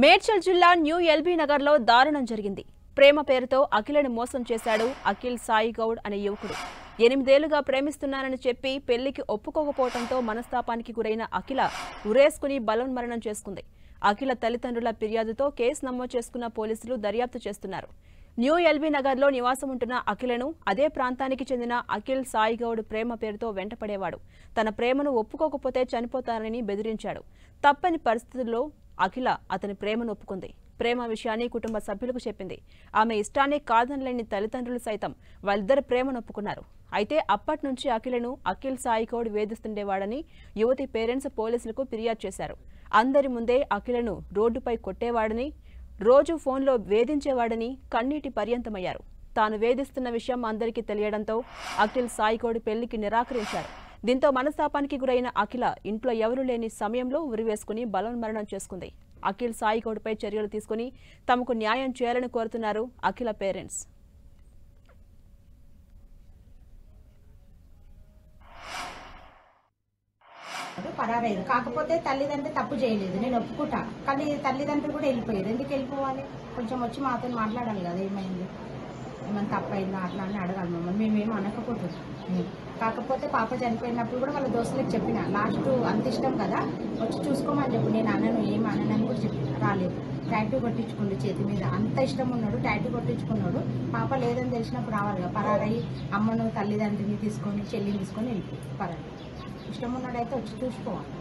మేడ్చల్ జిల్లా new LB నగర్లో దారుణం జరిగింది. ప్రేమ పేరుతో అఖిలను మోసం చేశాడు అఖిల్ సాయి గౌడ్ అనే యువకుడు. 8 ఏళ్లుగా ప్రేమిస్తున్నానని చెప్పి పెళ్లికి ఒప్పుకోకపోవడంతో మనస్తాపానికి గురైన అఖిల ఉరేసుకుని బలవన్మరణం చేసుకుంది. అఖిల తల్లిదండ్రుల ఫిర్యాదుతో కేసు నమోదు చేసుకున్న పోలీసులు దర్యాప్తు చేస్తున్నారు. న్యూ ఎల్బీ నగర్లో నివాసం ఉంటున్న అఖిలను అదే ప్రాంతానికి చెందిన అఖిల్ సాయి గౌడ్ ప్రేమ పేరుతో వెంటపడేవాడు. తన ప్రేమను ఒప్పుకోకపోతే చనిపోతానని బెదిరించాడు. తప్పని పరిస్థితుల్లో అఖిల అతని ప్రేమను ఒప్పుకుంది. ప్రేమ విషయాన్ని కుటుంబ సభ్యులకు చెప్పింది. ఆమె ఇష్టాన్ని కాదనలేని తల్లిదండ్రులు సైతం వాళ్ళిద్దరి ప్రేమను ఒప్పుకున్నారు. అయితే అప్పటి నుంచి అఖిలను అఖిల్ సాయి గౌడ్ వేధిస్తుండేవాడని యువతి పేరెంట్స్ పోలీసులకు ఫిర్యాదు చేశారు. అందరి ముందే అఖిలను రోడ్డుపై కొట్టేవాడని, రోజు ఫోన్లో వేధించేవాడని కన్నీటి పర్యంతమయ్యారు. తాను వేధిస్తున్న విషయం అందరికీ తెలియడంతో అఖిల్ సాయి గౌడ్ పెళ్లికి నిరాకరించారు. దీంతో మనస్తాపానికి గురైన అఖిల ఇంట్లో ఎవరూ లేని సమయంలో ఉరివేసుకుని బలవన్మరణం చేసుకుంది. అఖిల్ సాయి గౌడ్పై చర్యలు తీసుకుని తమకు న్యాయం చేయాలని కోరుతున్నారు అఖిల పేరెంట్స్. పరారైరు. కాకపోతే తల్లిదండ్రులు తప్పు చేయలేదు, నేను ఒప్పుకుంటా. కానీ తల్లిదండ్రులు కూడా వెళ్ళిపోయారు. ఎందుకు వెళ్ళిపోవాలి? కొంచెం వచ్చి మాతో మాట్లాడాలి కదా, ఏమైంది, ఏమైనా తప్పైందా అట్లా అని అడగాలి మమ్మల్ని. మేమేం అనకపోతుంది. కాకపోతే పాప చనిపోయినప్పుడు కూడా వాళ్ళ దోస్తులకు చెప్పిన, లాస్ట్ అంత ఇష్టం కదా వచ్చి చూసుకోమని చెప్పు. నేను అనను, ఏం అనని కూడా చెప్పిన. రాలేదు. టాటూ కొట్టించుకుండు చేతి మీద. అంత ఇష్టం ఉన్నాడు, టాటూ కొట్టించుకున్నాడు. పాప లేదని తెలిసినప్పుడు రావాలి కదా. పరారయ్యి అమ్మను తల్లిదండ్రిని తీసుకొని చెల్లిని తీసుకొని వెళ్ళిపోయి పరారు. ఇష్టం ఉన్నాడైతే వచ్చి చూసుకోవాలి.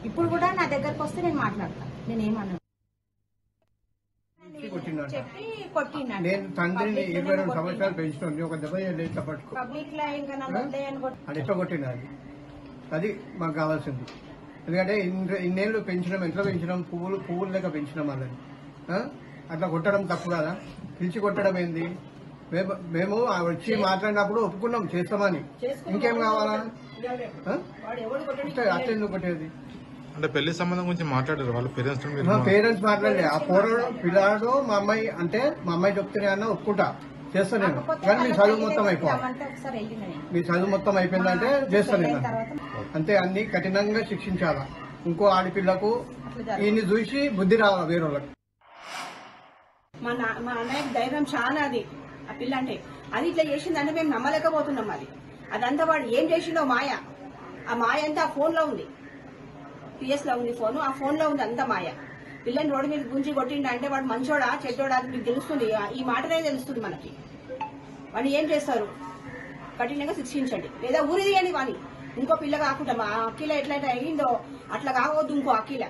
ఇప్పుడు కూడా నా దగ్గరకు వస్తే నేను మాట్లాడతాను, నేనేమన్నా చెప్పి కొట్టినా. నేను తండ్రిని 22 సంవత్సరాలు పెంచుతుంది, ఒక దెబ్బ పట్టుకో పబ్లిక్ లో ఇంకా అది ఎట్లా కొట్టిన అది మాకు కావాల్సింది. ఎందుకంటే ఇన్నేళ్ళు పెంచడం, ఎట్లా పెంచడం, పువ్వులు లేక పెంచడం వాళ్ళని. అట్లా కొట్టడం తప్పు కదా. పిలిచి కొట్టడం ఏంది? మేము వచ్చి మాట్లాడినప్పుడు ఒప్పుకున్నాం చేస్తామని. ఇంకేం కావాలా? అట్లెందుకు కొట్టేది? అంటే పెళ్లి సంబంధం గురించి మాట్లాడారు వాళ్ళ పేరెంట్స్ మాట్లాడలే. ఆ పిల్లాడు మా అమ్మాయి అంటే మా అమ్మాయి చెప్తేనే అన్న ఒప్పుకుంటా చేస్తా నేను. కానీ మీ చదువు మొత్తం అయిపోవాలి. మీ చదువు మొత్తం అయిపోయిందంటే చేస్తా నేను. అంతే, అన్ని కఠినంగా శిక్షించాలా. ఇంకో ఆడపిల్లకు ఈయన్ని చూసి బుద్ధి రావాలా వేరే వాళ్ళకి. మా అన్నయ్యకి ధైర్యం చాలా. అది ఆ పిల్ల అంటే అది ఇట్లా చేసిందంటే మేము నమ్మలేకపోతున్నాం. అదంతా వాడు ఏం చేసిండో మాయ. ఆ మాయ అంతా ఆ ఫోన్ లో ఉంది, పిఎస్ లో ఉంది ఫోన్, ఆ ఫోన్ లో ఉంది అంతా మాయ. పిల్లని రోడ్డు మీద గుంజి కొట్టిండ అంటే వాడు మంచోడా చెడ్డోడా అది మీకు తెలుస్తుంది. ఈ మాటనే తెలుస్తుంది మనకి. వాడిని ఏం చేస్తారు? కఠినంగా శిక్షించండి, లేదా ఊరి తీయండి వాని. ఇంకో పిల్ల కాకుండా మా అఖిల ఎట్లయితే అయ్యిందో అట్లా కావద్దు ఇంకో అఖిల.